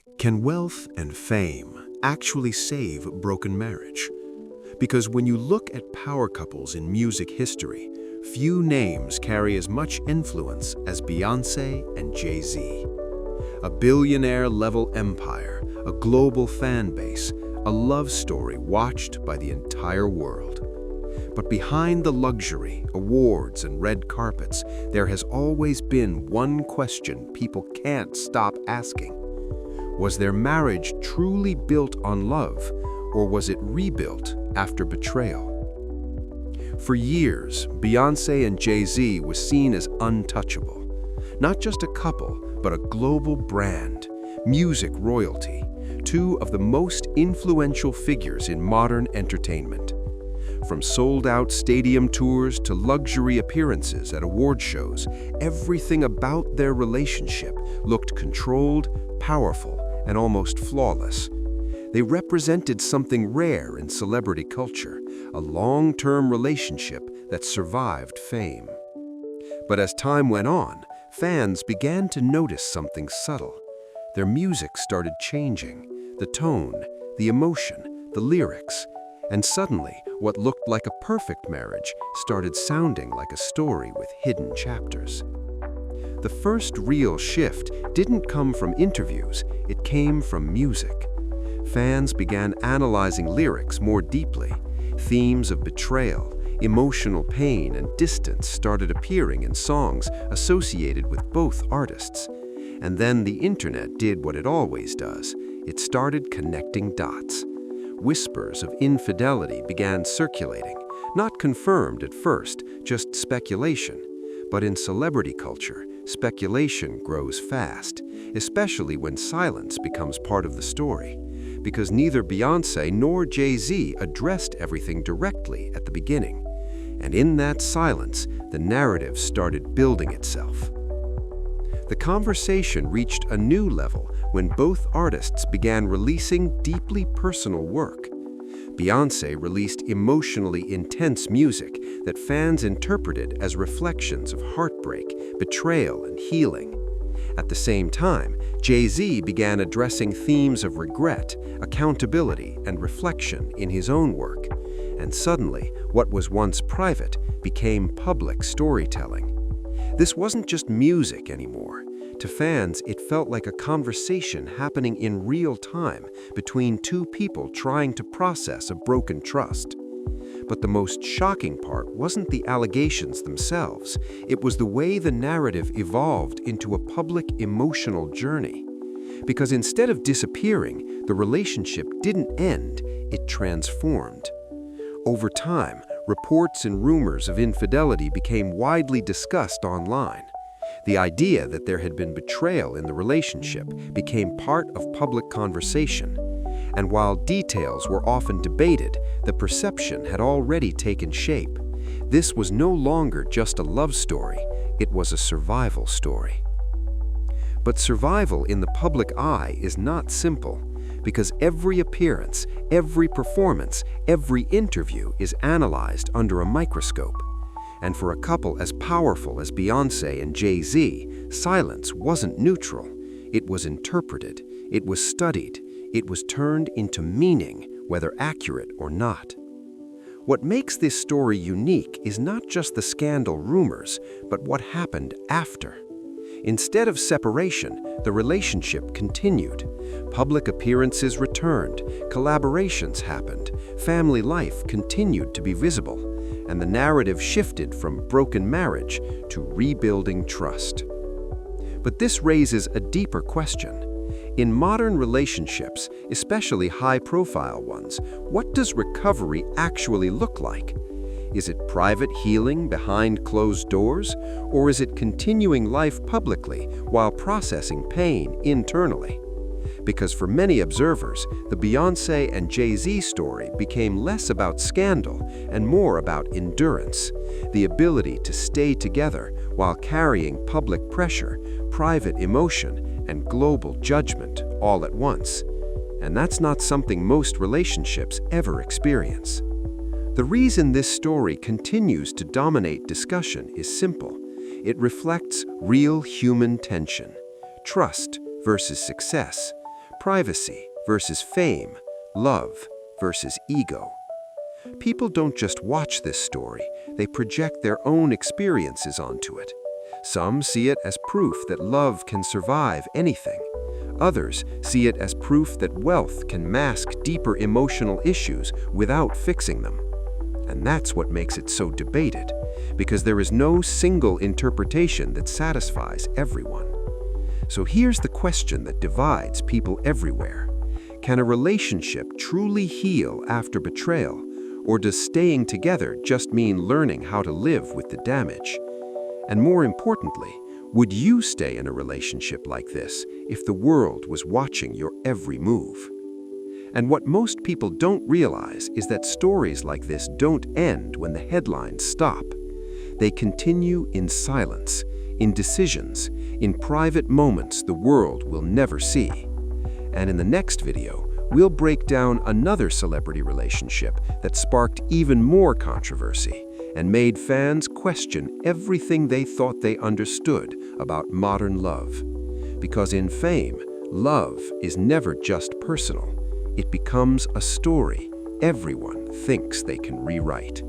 Can wealth and fame actually save a broken marriage? Because when you look at power couples in music history, few names carry as much influence as Beyoncé and Jay-Z. A billionaire-level empire, a global fan base, a love story watched by the entire world. But behind the luxury, awards, and red carpets, there has always been one question people can't stop asking. Was their marriage truly built on love, or was it rebuilt after betrayal? For years, Beyoncé and Jay-Z was seen as untouchable. Not just a couple, but a global brand, music royalty, two of the most influential figures in modern entertainment. From sold-out stadium tours to luxury appearances at award shows, everything about their relationship looked controlled, powerful, and almost flawless. They represented something rare in celebrity culture, a long-term relationship that survived fame. But as time went on, fans began to notice something subtle. Their music started changing, the tone, the emotion, the lyrics, and suddenly what looked like a perfect marriage started sounding like a story with hidden chapters. The first real shift didn't come from interviews, it came from music. Fans began analyzing lyrics more deeply. Themes of betrayal, emotional pain, and distance started appearing in songs associated with both artists. And then the internet did what it always does. It started connecting dots. Whispers of infidelity began circulating, not confirmed at first, just speculation. But in celebrity culture, speculation grows fast, especially when silence becomes part of the story, because neither Beyoncé nor Jay-Z addressed everything directly at the beginning. And in that silence, the narrative started building itself. The conversation reached a new level when both artists began releasing deeply personal work. Beyoncé released emotionally intense music that fans interpreted as reflections of heartbreak, betrayal, and healing. At the same time, Jay-Z began addressing themes of regret, accountability, and reflection in his own work. And suddenly, what was once private became public storytelling. This wasn't just music anymore. To fans, it felt like a conversation happening in real time between two people trying to process a broken trust. But the most shocking part wasn't the allegations themselves. It was the way the narrative evolved into a public emotional journey. Because instead of disappearing, the relationship didn't end, it transformed. Over time, reports and rumors of infidelity became widely discussed online. The idea that there had been betrayal in the relationship became part of public conversation. And while details were often debated, the perception had already taken shape. This was no longer just a love story, it was a survival story. But survival in the public eye is not simple, because every appearance, every performance, every interview is analyzed under a microscope. And for a couple as powerful as Beyoncé and Jay-Z, silence wasn't neutral. It was interpreted, it was studied, it was turned into meaning, whether accurate or not. What makes this story unique is not just the scandal rumors, but what happened after. Instead of separation, the relationship continued. Public appearances returned, collaborations happened, family life continued to be visible, and the narrative shifted from broken marriage to rebuilding trust. But this raises a deeper question. In modern relationships, especially high-profile ones, what does recovery actually look like? Is it private healing behind closed doors, or is it continuing life publicly while processing pain internally? Because for many observers, the Beyoncé and Jay-Z story became less about scandal and more about endurance, the ability to stay together while carrying public pressure, private emotion, and global judgment all at once. And that's not something most relationships ever experience. The reason this story continues to dominate discussion is simple. It reflects real human tension: trust versus success, Privacy versus fame, love versus ego. People don't just watch this story, they project their own experiences onto it. Some see it as proof that love can survive anything. Others see it as proof that wealth can mask deeper emotional issues without fixing them. And that's what makes it so debated, because there is no single interpretation that satisfies everyone. So here's the question that divides people everywhere. Can a relationship truly heal after betrayal, or does staying together just mean learning how to live with the damage? And more importantly, would you stay in a relationship like this if the world was watching your every move? And what most people don't realize is that stories like this don't end when the headlines stop. They continue in silence, in decisions, in private moments the world will never see. And in the next video, we'll break down another celebrity relationship that sparked even more controversy and made fans question everything they thought they understood about modern love. Because in fame, love is never just personal. It becomes a story everyone thinks they can rewrite.